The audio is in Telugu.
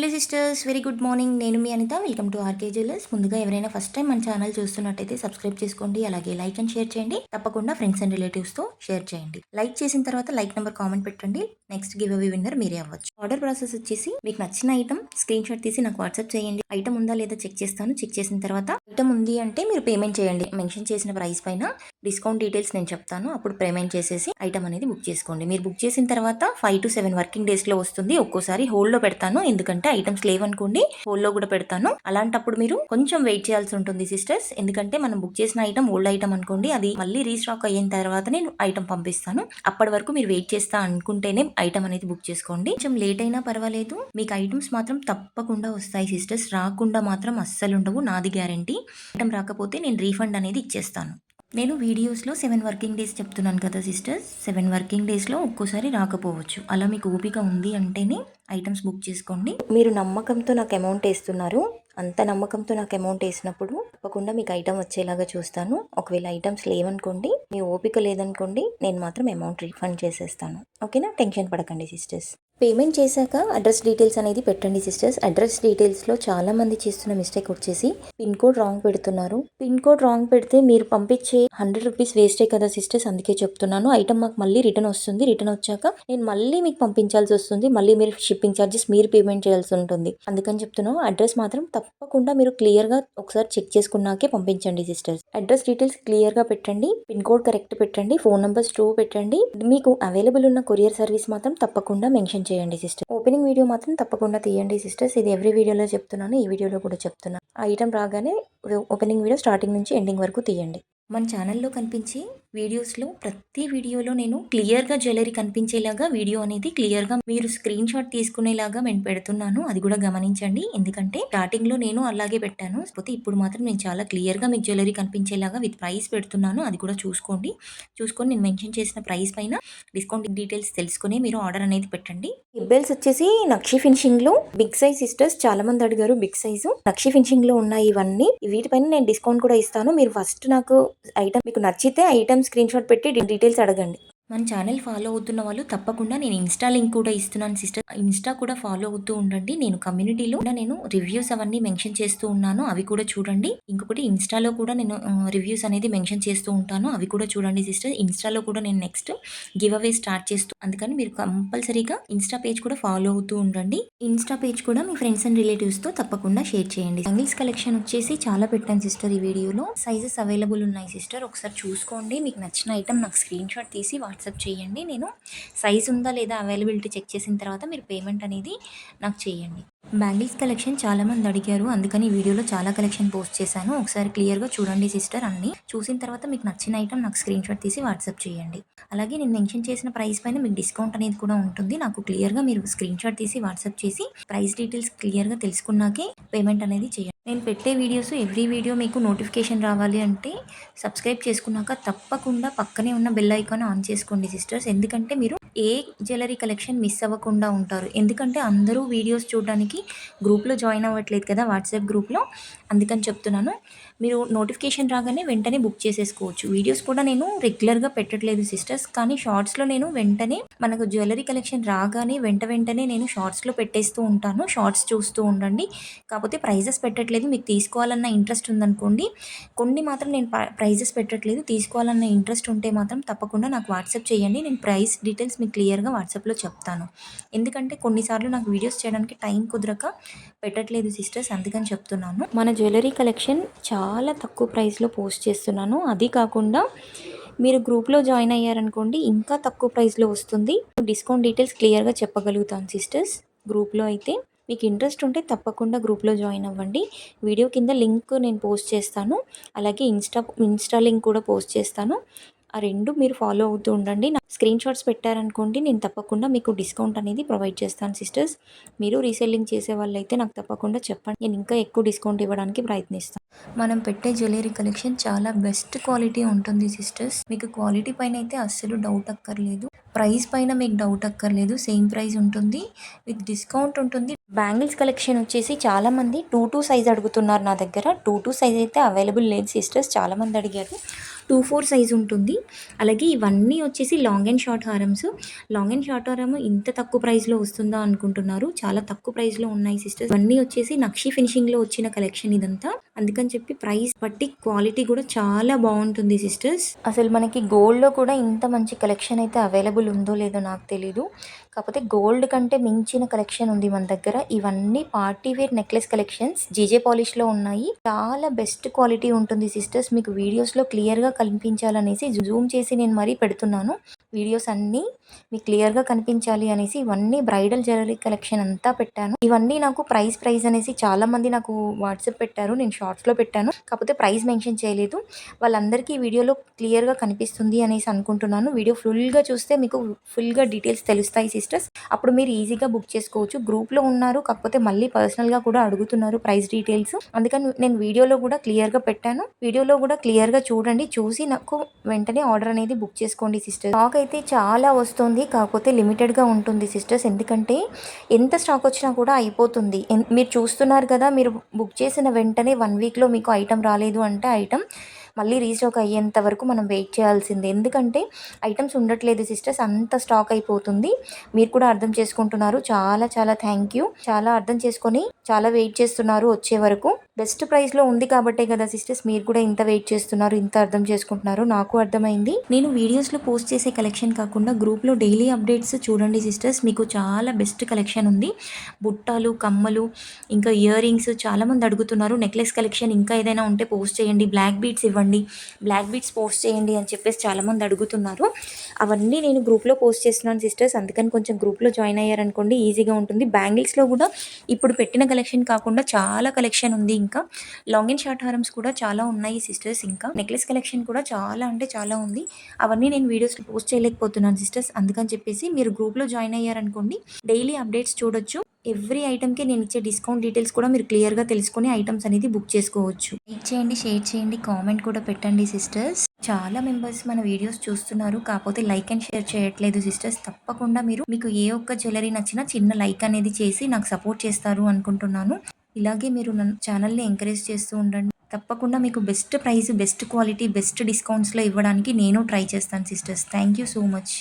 Hello sisters, very good morning. నేను మీ Anitha. Welcome to RK jewellers. ముందుగా ఎవరైనా ఫస్ట్ టైం మన ఛానల్ చూస్తున్నట్టయితే సబ్స్క్రైబ్ చేసుకోండి. అలాగే లైక్ అండ్ షేర్ చేయండి. తప్పకుండా ఫ్రెండ్స్ అండ్ రిలేటివ్స్తో షేర్ చేయండి. లైక్ చేసిన తర్వాత లైక్ నెంబర్ కామెంట్ పెట్టండి. నెక్స్ట్ గివ్ అవే విన్నర్ మీరే అవ్వచ్చు. ఆర్డర్ ప్రాసెస్ వచ్చేసి మీకు నచ్చిన ఐటమ్ స్క్రీన్ షాట్ తీసి నాకు వాట్సాప్ చేయండి. ఐటమ్ ఉందా లేదా చెక్ చేస్తాను. చెక్ చేసిన తర్వాత ఐటమ్ ఉంది అంటే మీరు పేమెంట్ చేయండి. మెన్షన్ చేసిన ప్రైస్ పైన డిస్కౌంట్ డీటెయిల్స్ నేను చెప్తాను. అప్పుడు పేమెంట్ చేసేసి ఐటమ్ అనేది బుక్ చేసుకోండి. మీరు బుక్ చేసిన తర్వాత 5 to 7 వర్కింగ్ డేస్ లో వస్తుంది. ఒక్కోసారి హోల్డ్ లో పెడతాను, ఎందుకంటే ఐటమ్స్ లేవనుకోండి హోల్డ్ లో కూడా పెడతాను. అలాంటప్పుడు మీరు కొంచెం వెయిట్ చేయాల్సి ఉంటుంది సిస్టర్స్. ఎందుకంటే మనం బుక్ చేసిన ఐటమ్ ఓల్డ్ ఐటమ్ అనుకోండి, అది మళ్ళీ రీస్టాక్ అయిన తర్వాత నేను ఐటమ్ పంపిస్తాను. అప్పటి వరకు మీరు వెయిట్ చేస్తా అనుకుంటేనే ఐటమ్ అనేది బుక్ చేసుకోండి. కొంచెం లేట్ అయినా పర్వాలేదు, మీకు ఐటమ్స్ మాత్రం తప్పకుండా వస్తాయి సిస్టర్స్. రాకుండా మాత్రం అస్సలు ఉండవు, నాది గ్యారంటీ. ఐటమ్ రాకపోతే నేను రీఫండ్ అనేది ఇచ్చేస్తాను. నేను వీడియోస్లో 7 వర్కింగ్ డేస్ చెప్తున్నాను కదా సిస్టర్స్. 7 వర్కింగ్ డేస్లో ఒక్కోసారి రాకపోవచ్చు. అలా మీకు ఓపిక ఉంది అంటేనే ఐటమ్స్ బుక్ చేసుకోండి. మీరు నమ్మకంతో నాకు అమౌంట్ వేస్తున్నారు, అంత నమ్మకంతో నాకు అమౌంట్ వేసినప్పుడు తప్పకుండా మీకు ఐటమ్ వచ్చేలాగా చూస్తాను. ఒకవేళ ఐటమ్స్ లేవనుకోండి, మీ ఓపిక లేదనుకోండి, నేను మాత్రం అమౌంట్ రీఫండ్ చేసేస్తాను. ఓకేనా? టెన్షన్ పడకండి సిస్టర్స్. పేమెంట్ చేశాక అడ్రస్ డీటెయిల్స్ అనేది పెట్టండి సిస్టర్స్. అడ్రస్ డీటెయిల్స్లో చాలా మంది చేస్తున్న మిస్టేక్ వచ్చేసి పిన్ కోడ్ రాంగ్ పెడుతున్నారు. పిన్ కోడ్ రాంగ్ పెడితే మీరు పంపించే 100 రూపీస్ వేస్టే కదా సిస్టర్స్. అందుకే చెప్తున్నాను, ఐటమ్ మాకు మళ్ళీ రిటర్న్ వస్తుంది. రిటర్న్ వచ్చాక నేను మళ్ళీ మీకు పంపించాల్సి వస్తుంది. మళ్ళీ మీరు షిప్పింగ్ ఛార్జెస్ మీరు పేమెంట్ చేయాల్సి ఉంటుంది. అందుకని చెప్తున్నాను, అడ్రస్ మాత్రం తప్పకుండా మీరు క్లియర్గా ఒకసారి చెక్ చేసుకున్నాకే పంపించండి సిస్టర్స్. అడ్రస్ డీటెయిల్స్ క్లియర్గా పెట్టండి, పిన్ కోడ్ కరెక్ట్ పెట్టండి, ఫోన్ నెంబర్స్ ట్రూ పెట్టండి. మీకు అవైలబుల్ ఉన్న కొరియర్ సర్వీస్ మాత్రం తప్పకుండా మెన్షన్ చేయండి సిస్టర్. ఓపెనింగ్ వీడియో మాత్రం తప్పకుండా తీయండి సిస్టర్స్. ఇది ఎవ్రీ వీడియోలో చెప్తున్నాను, ఈ వీడియోలో కూడా చెప్తున్నాను. ఆ ఐటమ్ రాగానే ఓపెనింగ్ వీడియో స్టార్టింగ్ నుంచి ఎండింగ్ వరకు తీయండి. మన ఛానల్లో కనిపించే వీడియోస్లో ప్రతి వీడియోలో నేను క్లియర్గా జ్యువెలరీ కనిపించేలాగా వీడియో అనేది క్లియర్గా మీరు స్క్రీన్ షాట్ తీసుకునేలాగా నేను పెడుతున్నాను. అది కూడా గమనించండి, ఎందుకంటే స్టార్టింగ్లో నేను అలాగే పెట్టాను. కాకపోతే ఇప్పుడు మాత్రం నేను చాలా క్లియర్గా మీకు జ్యువెలరీ కనిపించేలాగా విత్ ప్రైస్ పెడుతున్నాను. అది కూడా చూసుకొని నేను మెన్షన్ చేసిన ప్రైస్ పైన డిస్కౌంట్ డీటెయిల్స్ తెలుసుకుని మీరు ఆర్డర్ అనేది పెట్టండి. హిబ్బెల్స్ వచ్చేసి నక్షి ఫినిషింగ్ లో బిగ్ సైజ్ సిస్టర్స్ చాలా మంది అడిగారు. బిగ్ సైజు నక్షి ఫినిషింగ్ లో ఉన్నాయి ఇవన్నీ. వీటిపైన నేను డిస్కౌంట్ కూడా ఇస్తాను. మీరు ఫస్ట్ నాకు ఐటమ్ మీకు నచ్చితే ఐటమ్ స్క్రీన్ షాట్ పెట్టి డీటెయిల్స్ అడగండి. మన ఛానల్ ఫాలో అవుతున్న వాళ్ళు తప్పకుండా నేను ఇన్స్టా లింక్ కూడా ఇస్తున్నాను సిస్టర్. ఇన్స్టా కూడా ఫాలో అవుతూ ఉండండి. నేను కమ్యూనిటీలో నేను రివ్యూస్ అవన్నీ మెన్షన్ చేస్తూ ఉన్నాను, అవి కూడా చూడండి. ఇంకొకటి ఇన్స్టాలో కూడా నేను రివ్యూస్ అనేది మెన్షన్ చేస్తూ ఉంటాను, అవి కూడా చూడండి సిస్టర్. ఇన్స్టాలో కూడా నేను నెక్స్ట్ గివ్ అవే స్టార్ట్ చేస్తూ, అందుకని మీరు కంపల్సరీగా ఇన్స్టా పేజ్ కూడా ఫాలో అవుతూ ఉండండి. ఇన్స్టా పేజ్ కూడా మీ ఫ్రెండ్స్ అండ్ రిలేటివ్స్తో తప్పకుండా షేర్ చేయండి. బ్యాంగిల్స్ కలెక్షన్ వచ్చేసి చాలా పెట్టాను సిస్టర్. ఈ వీడియోలో సైజెస్ అవైలబుల్ ఉన్నాయి సిస్టర్, ఒకసారి చూసుకోండి. మీకు నచ్చిన ఐటమ్ నాకు స్క్రీన్ షాట్ తీసి వాట్సాప్ చేయండి. నేను సైజ్ ఉందా లేదా అవైలబిలిటీ చెక్ చేసిన తర్వాత మీరు పేమెంట్ అనేది నాకు చేయండి. బ్యాంగిల్స్ కలెక్షన్ చాలా మంది అడిగారు, అందుకని ఈ వీడియోలో చాలా కలెక్షన్ పోస్ట్ చేశాను. ఒకసారి క్లియర్గా చూడండి సిస్టర్. అన్ని చూసిన తర్వాత మీకు నచ్చిన ఐటమ్ నాకు స్క్రీన్ షాట్ తీసి వాట్సాప్ చేయండి. అలాగే నేను మెన్షన్ చేసిన ప్రైస్ పైన మీకు డిస్కౌంట్ అనేది కూడా ఉంటుంది. నాకు క్లియర్గా మీరు స్క్రీన్ షాట్ తీసి వాట్సాప్ చేసి ప్రైస్ డీటెయిల్స్ క్లియర్గా తెలుసుకున్నాకే పేమెంట్ అనేది చేయండి. నేను పెట్టే వీడియోస్ ఎవ్రీ వీడియో మీకు నోటిఫికేషన్ రావాలి అంటే సబ్స్క్రైబ్ చేసుకున్నాక తప్పకుండా పక్కనే ఉన్న బెల్ ఐకాన్ ఆన్ చేసుకోండి సిస్టర్స్. ఎందుకంటే మీరు ఏ జ్యువెలరీ కలెక్షన్ మిస్ అవ్వకుండా ఉంటారు. ఎందుకంటే అందరూ వీడియోస్ చూడడానికి గ్రూప్లో జాయిన్ అవ్వట్లేదు కదా, వాట్సాప్ గ్రూప్లో. అందుకని చెప్తున్నాను, మీరు నోటిఫికేషన్ రాగానే వెంటనే బుక్ చేసేసుకోవచ్చు. వీడియోస్ కూడా నేను రెగ్యులర్గా పెట్టట్లేదు సిస్టర్స్, కానీ షార్ట్స్లో నేను వెంటనే మనకు జ్యువెలరీ కలెక్షన్ రాగానే వెంటనే నేను షార్ట్స్లో పెట్టేస్తూ ఉంటాను. షార్ట్స్ చూస్తూ ఉండండి. కాకపోతే ప్రైజెస్ పెట్టట్లేదు. మీకు తీసుకోవాలన్న ఇంట్రెస్ట్ ఉందనుకోండి, కొన్ని మాత్రం నేను ప్రైజెస్ పెట్టట్లేదు. తీసుకోవాలన్న ఇంట్రెస్ట్ ఉంటే మాత్రం తప్పకుండా నాకు వాట్సాప్ చేయండి. నేను ప్రైస్ డీటెయిల్స్ మీకు క్లియర్గా వాట్సాప్లో చెప్తాను. ఎందుకంటే కొన్నిసార్లు నాకు వీడియోస్ చేయడానికి టైం కుదరక పెట్టట్లేదు సిస్టర్స్, అందుకని చెప్తున్నాను. మన జ్యువెలరీ కలెక్షన్ చాలా తక్కువ ప్రైస్లో పోస్ట్ చేస్తున్నాను. అది కాకుండా మీరు గ్రూప్లో జాయిన్ అయ్యారనుకోండి, ఇంకా తక్కువ ప్రైస్లో వస్తుంది. డిస్కౌంట్ డీటెయిల్స్ క్లియర్గా చెప్పగలుగుతాను సిస్టర్స్. గ్రూప్లో అయితే మీకు ఇంట్రెస్ట్ ఉంటే తప్పకుండా గ్రూప్లో జాయిన్ అవ్వండి. వీడియో కింద లింక్ నేను పోస్ట్ చేస్తాను, అలాగే ఇన్స్టా లింక్ కూడా పోస్ట్ చేస్తాను. ఆ రెండు మీరు ఫాలో అవుతూ ఉండండి. నా స్క్రీన్ షాట్స్ పెట్టారనుకోండి, నేను తప్పకుండా మీకు డిస్కౌంట్ అనేది ప్రొవైడ్ చేస్తాను సిస్టర్స్. మీరు రీసెల్లింగ్ చేసే వాళ్ళైతే నాకు తప్పకుండా చెప్పండి, నేను ఇంకా ఎక్కువ డిస్కౌంట్ ఇవ్వడానికి ప్రయత్నిస్తాను. మనం పెట్టే జ్యువెలరీ కలెక్షన్ చాలా బెస్ట్ క్వాలిటీ ఉంటుంది సిస్టర్స్. మీకు క్వాలిటీ పైన అయితే అస్సలు డౌట్ అక్కర్లేదు. ప్రైస్ పైన మీకు డౌట్ అక్కర్లేదు. సేమ్ ప్రైస్ ఉంటుంది. విత్ డిస్కౌంట్ ఉంటుంది. బ్యాంగిల్స్ కలెక్షన్ వచ్చేసి చాలామంది 2, 2 సైజ్ అడుగుతున్నారు నా దగ్గర. 2, 2 సైజ్ అయితే అవైలబుల్ లేదు సిస్టర్స్. చాలామంది అడిగారు. 2, 4 సైజ్ ఉంటుంది. అలాగే ఇవన్నీ వచ్చేసి లాంగ్ అండ్ షార్ట్ హారమ్స్. లాంగ్ అండ్ షార్ట్ హారమ్ ఇంత తక్కువ ప్రైస్‌లో వస్తుందా అనుకుంటున్నారు. చాలా తక్కువ ప్రైస్‌లో ఉన్నాయి సిస్టర్స్. ఇవన్నీ వచ్చేసి నక్షి ఫినిషింగ్‌లో వచ్చిన కలెక్షన్ ఇదంతా. అందుకని చెప్పి ప్రైస్ బట్టి క్వాలిటీ కూడా చాలా బాగుంటుంది సిస్టర్స్. అసలు మనకి గోల్డ్‌లో కూడా ఇంత మంచి కలెక్షన్ అయితే అవైలబుల్ ఉందో లేదో నాకు తెలీదు. కాకపోతే గోల్డ్ కంటే మించిన కలెక్షన్ ఉంది మన దగ్గర. ఇవన్నీ party wear necklace collections GJ పాలిష్‌లో ఉన్నాయి. చాలా బెస్ట్ క్వాలిటీ ఉంటుంది సిస్టర్స్. మీకు వీడియోస్‌లో క్లియర్‌గా కనిపించాలనేసి జూమ్ చేసి నేను మరీ పెడుతున్నాను. వీడియోస్ అన్నీ మీకు క్లియర్‌గా కనిపించాలి అనేసి ఇవన్నీ బ్రైడల్ జ్యువెలరీ కలెక్షన్ అంతా పెట్టాను. ఇవన్నీ నాకు ప్రైస్ అనేసి చాలామంది నాకు వాట్సాప్ పెట్టారు. నేను షార్ట్స్‌లో పెట్టాను. కాకపోతే ప్రైస్ మెన్షన్ చేయలేదు. వాళ్ళందరికీ ఈ వీడియోలో క్లియర్‌గా కనిపిస్తుంది అనేసి అనుకుంటున్నాను. వీడియో ఫుల్‌గా చూస్తే మీకు ఫుల్‌గా డీటెయిల్స్ తెలుస్తాయి సిస్టర్స్. అప్పుడు మీరు ఈజీగా బుక్ చేసుకోవచ్చు. గ్రూప్‌లో ఉన్నారు. కాకపోతే మళ్ళీ పర్సనల్‌గా కూడా అడుగుతున్నారు ప్రైస్ డీటెయిల్స్. అందుకని నేను వీడియోలో కూడా క్లియర్‌గా పెట్టాను. వీడియోలో కూడా క్లియర్‌గా చూడండి. చూసి నాకు వెంటనే ఆర్డర్ అనేది బుక్ చేసుకోండి సిస్టర్స్. స్టాక్ అయితే చాలా వస్తుంది. కాకపోతే లిమిటెడ్‌గా ఉంటుంది సిస్టర్స్. ఎందుకంటే ఎంత స్టాక్ వచ్చినా కూడా అయిపోతుంది. మీరు చూస్తున్నారు కదా, మీరు బుక్ చేసిన వెంటనే 1 వీక్‌లో మీకు ఐటెం రాలేదు అంటే ఐటెం మళ్ళీ రీస్టాక్ అయ్యేంత వరకు మనం వెయిట్ చేయాల్సిందే. ఎందుకంటే ఐటమ్స్ ఉండట్లేదు సిస్టర్స్. అంత స్టాక్ అయిపోతుంది. మీరు కూడా అర్థం చేసుకుంటున్నారు. చాలా చాలా థ్యాంక్ యూ. చాలా అర్థం చేసుకొని చాలా వెయిట్ చేస్తున్నారు వచ్చే వరకు. బెస్ట్ ప్రైస్‌లో ఉంది కాబట్టే కదా సిస్టర్స్ మీరు కూడా ఇంత వెయిట్ చేస్తున్నారు, ఇంత అర్థం చేసుకుంటున్నారు. నాకు అర్థమైంది. నేను వీడియోస్‌లో పోస్ట్ చేసే కలెక్షన్ కాకుండా గ్రూప్‌లో డైలీ అప్డేట్స్ చూడండి సిస్టర్స్. మీకు చాలా బెస్ట్ కలెక్షన్ ఉంది. బుట్టాలు, కమ్మలు, ఇంకా ఇయర్ రింగ్స్ చాలామంది అడుగుతున్నారు. నెక్లెస్ కలెక్షన్ ఇంకా ఏదైనా ఉంటే పోస్ట్ చేయండి. బ్లాక్ బీడ్స్ ఇవ్వండి, బ్లాక్ బీడ్స్ పోస్ట్ చేయండి అని చెప్పేసి చాలామంది అడుగుతున్నారు. అవన్నీ నేను గ్రూప్‌లో పోస్ట్ చేస్తున్నాను సిస్టర్స్. అందుకని కొంచెం గ్రూప్‌లో జాయిన్ అయ్యారనుకోండి ఈజీగా ఉంటుంది. బ్యాంగిల్స్‌లో కూడా ఇప్పుడు పెట్టిన కలెక్షన్ కాకుండా చాలా కలెక్షన్ ఉంది. ఇంకా లాంగ్ అండ్ షార్ట్ హారమ్స్ కూడా చాలా ఉన్నాయి సిస్టర్స్. ఇంకా నెక్లెస్ కలెక్షన్ కూడా చాలా అంటే చాలా ఉంది. అవన్నీ నేను వీడియోస్‌లో పోస్ట్ చేయలేకపోతున్నాను సిస్టర్స్. అందుకని చెప్పేసి మీరు గ్రూప్‌లో జాయిన్ అయ్యారనుకోండి డైలీ అప్డేట్స్ చూడొచ్చు. ఎవ్రీ ఐటెంకి నేను ఇచ్చే డిస్కౌంట్ డీటెయిల్స్ కూడా మీరు క్లియర్‌గా తెలుసుకొని ఐటమ్స్ అనేది బుక్ చేసుకోవచ్చు. లైక్ చేయండి, షేర్ చేయండి, కామెంట్ కూడా పెట్టండి సిస్టర్స్. చాలా మెంబర్స్ మన వీడియోస్ చూస్తున్నారు. కాకపోతే లైక్ అండ్ షేర్ చేయట్లేదు సిస్టర్స్. తప్పకుండా మీకు ఏ ఒక్క జ్యువెలరీ నచ్చినా చిన్న లైక్ అనేది చేసి నాకు సపోర్ట్ చేస్తారు అనుకుంటున్నాను. ఇలాగే మీరు నన్ను ఛానల్ని ఎంకరేజ్ చేస్తూ ఉండండి. తప్పకుండా మీకు best price, best quality, best డిస్కౌంట్స్లో ఇవ్వడానికి నేను ట్రై చేస్తాను sisters. Thank you so much.